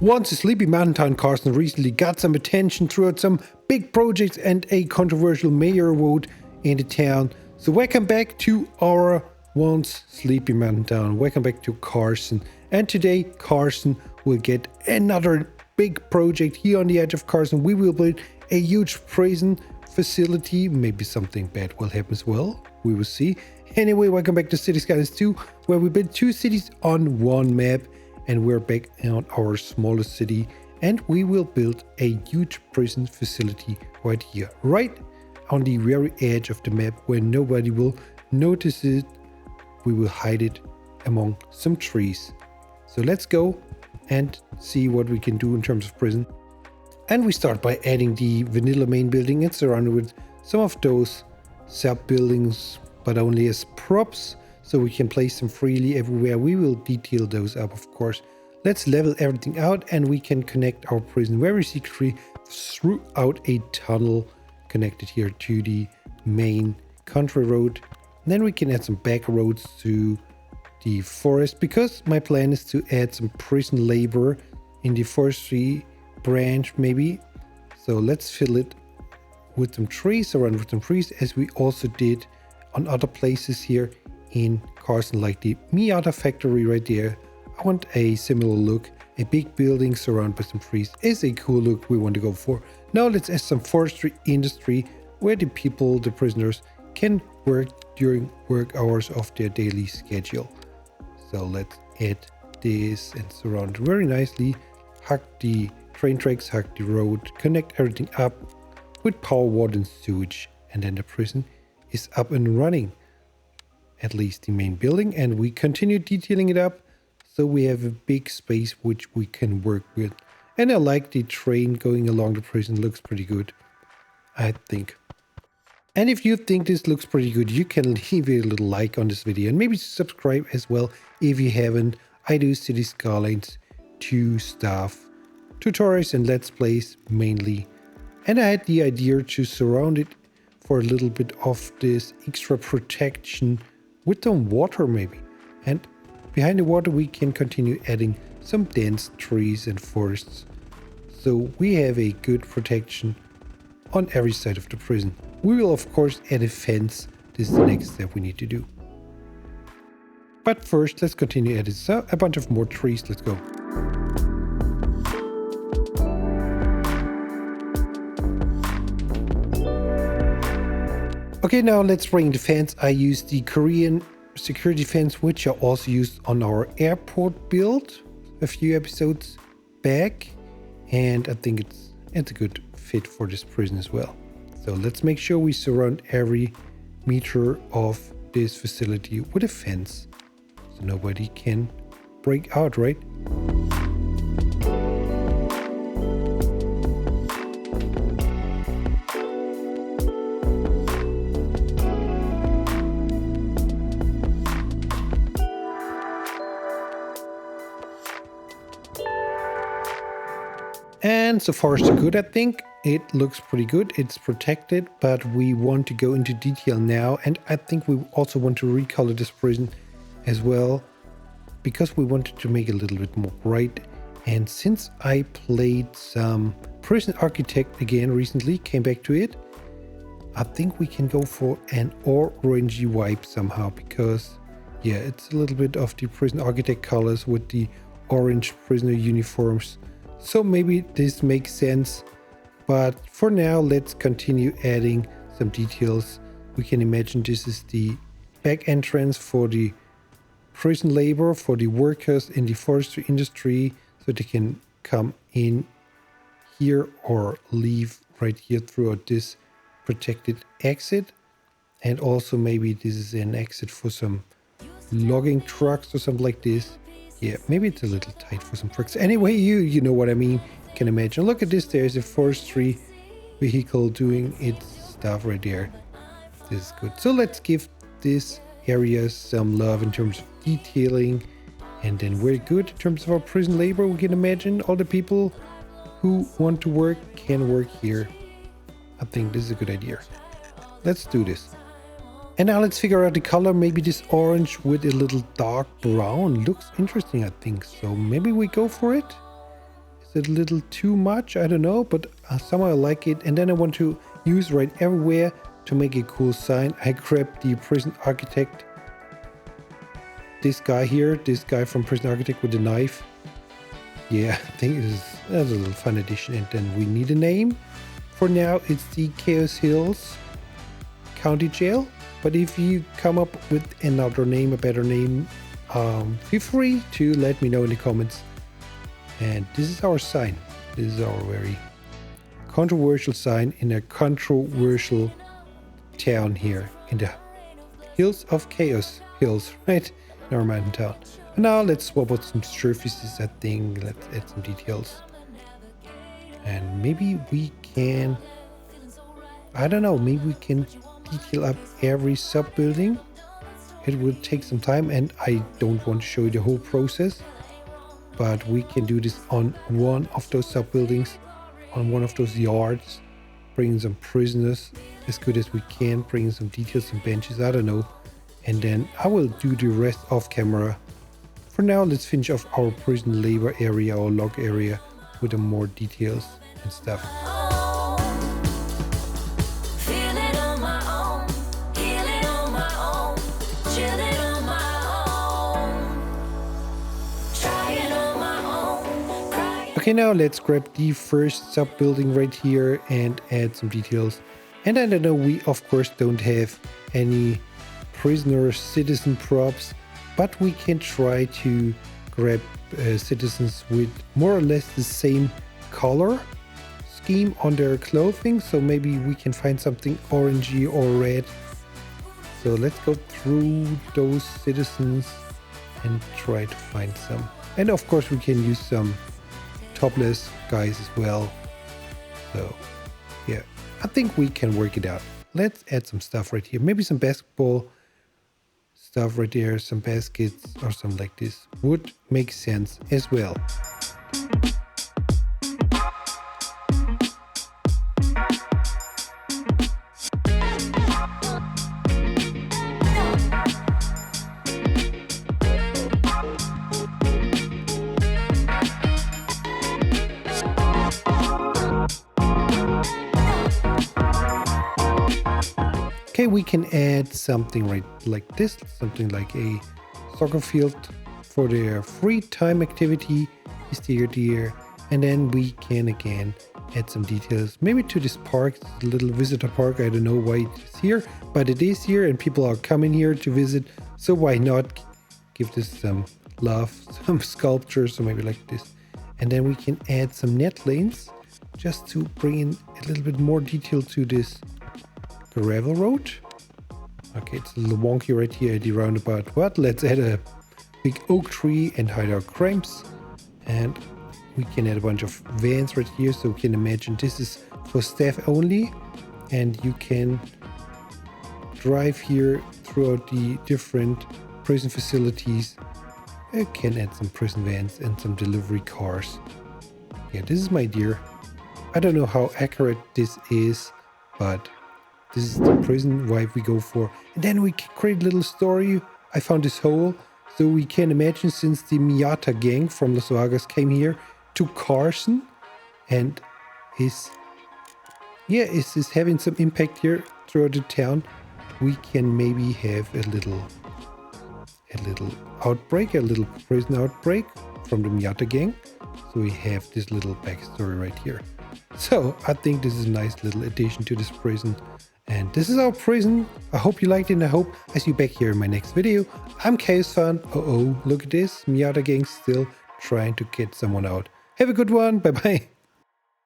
Once a sleepy mountain town, Carson recently got some attention throughout some big projects and a controversial mayor vote in the town. So welcome back to our once sleepy mountain town. Welcome back to Carson. And today Carson will get another big project here on the edge of Carson. We will build a huge prison facility. Maybe something bad will happen as well. We will see. Anyway, welcome back to Cities Skylines 2, where we build two cities on one map. And we're back on our smallest city, and we will build a huge prison facility right here, right on the very edge of the map where nobody will notice it. We will hide it among some trees. So let's go and see what we can do in terms of prison. And we start by adding the vanilla main building. It's surrounded with some of those sub buildings, but only as props, so we can place them freely everywhere. We will detail those up, of course. Let's level everything out, and we can connect our prison very secretly throughout a tunnel connected here to the main country road. And then we can add some back roads to the forest, because my plan is to add some prison labor in the forestry branch maybe. So let's fill it with some trees, around with some trees, as we also did on other places here in Carson, like the Miata factory right there. I want a similar look. A big building surrounded by some trees is a cool look we want to go for. Now let's add some forestry industry where the people, the prisoners, can work during work hours of their daily schedule. So let's add this and surround it very nicely. Hug the train tracks, hug the road, connect everything up with power, water and sewage. And then the prison is up and running. At least the main building, and we continue detailing it up so we have a big space which we can work with. And I like the train going along the prison. Looks pretty good, I think. And if you think this looks pretty good, you can leave a little like on this video and maybe subscribe as well if you haven't. I do Cities Skylines 2 stuff, tutorials and let's plays mainly, and I had the idea to surround it for a little bit of this extra protection with some water maybe. And behind the water we can continue adding some dense trees and forests, so we have a good protection on every side of the prison. We will of course add a fence. This is the next step we need to do. But first let's continue adding a bunch of more trees. Let's go. Okay, now let's bring the fence. I used the Korean security fence, which I also used on our airport build a few episodes back, and I think it's a good fit for this prison as well. So let's make sure we surround every meter of this facility with a fence so nobody can break out, right? And so far so good, I think. It looks pretty good. It's protected, but we want to go into detail now. And I think we also want to recolor this prison as well, because we wanted to make it a little bit more bright. And since I played some Prison Architect again recently, came back to it, I think we can go for an orangey wipe somehow, because yeah, it's a little bit of the Prison Architect colors with the orange prisoner uniforms. So maybe this makes sense, but for now let's continue adding some details. We can imagine this is the back entrance for the prison labor, for the workers in the forestry industry, so they can come in here or leave right here throughout this protected exit. And also maybe this is an exit for some logging trucks or something like this. Yeah, maybe it's a little tight for some trucks. Anyway, you know what I mean. You can imagine. Look at this. There's a forestry vehicle doing its stuff right there. This is good. So let's give this area some love in terms of detailing. And then we're good in terms of our prison labor. We can imagine all the people who want to work can work here. I think this is a good idea. Let's do this. And now let's figure out the color. Maybe this orange with a little dark brown looks interesting, I think. So maybe we go for it. Is it a little too much? I don't know, but somehow I like it. And then I want to use right everywhere to make a cool sign. I grabbed the prison architect. This guy here, this guy from Prison Architect with the knife. Yeah, I think that's a little fun addition. And then we need a name. For now, it's the Chaos Hills County Jail. But if you come up with another name, a better name, feel free to let me know in the comments. And this is our sign. This is our very controversial sign in a controversial town here in the Hills of Chaos Hills, right? In our mountain town. And now let's swap out some surfaces, I think. Let's add some details. And maybe we can, I don't know, maybe we can detail up every sub-building. It will take some time and I don't want to show you the whole process. But we can do this on one of those sub-buildings, on one of those yards. Bring some prisoners as good as we can. Bring some details, some benches, I don't know. And then I will do the rest off camera. For now, let's finish off our prison labor area or log area with some more details and stuff. Okay, now let's grab the first sub-building right here and add some details. And I don't know, we of course don't have any prisoner citizen props, but we can try to grab citizens with more or less the same color scheme on their clothing. So maybe we can find something orangey or red. So let's go through those citizens and try to find some. And of course we can use some topless guys as well. So yeah, I think we can work it out. Let's add some stuff right here. Maybe some basketball stuff right there, some baskets or something like this would make sense as well. Okay, we can add something right like this, something like a soccer field for their free time activity is there. And then we can again add some details, maybe to this park, a little visitor park. I don't know why it's here, but it is here and people are coming here to visit. So why not give this some love, some sculptures or maybe like this. And then we can add some net lanes just to bring in a little bit more detail to this gravel road. Okay, it's a little wonky right here at the roundabout, but let's add a big oak tree and hide our cramps. And we can add a bunch of vans right here, so we can imagine this is for staff only, and you can drive here throughout the different prison facilities. I can add some prison vans and some delivery cars. Yeah, this is my idea. I don't know how accurate this is, but this is the prison vibe we go for. And then we create a little story. I found this hole. So we can imagine, since the Miata gang from Las Vegas came here to Carson and is having some impact here throughout the town, we can maybe have a little outbreak, a little prison outbreak from the Miata gang. So we have this little backstory right here. So I think this is a nice little addition to this prison. And this is our prison. I hope you liked it, and I hope I see you back here in my next video. I'm Chaos Fan. Uh-oh, look at this. Miata gang still trying to get someone out. Have a good one. Bye-bye.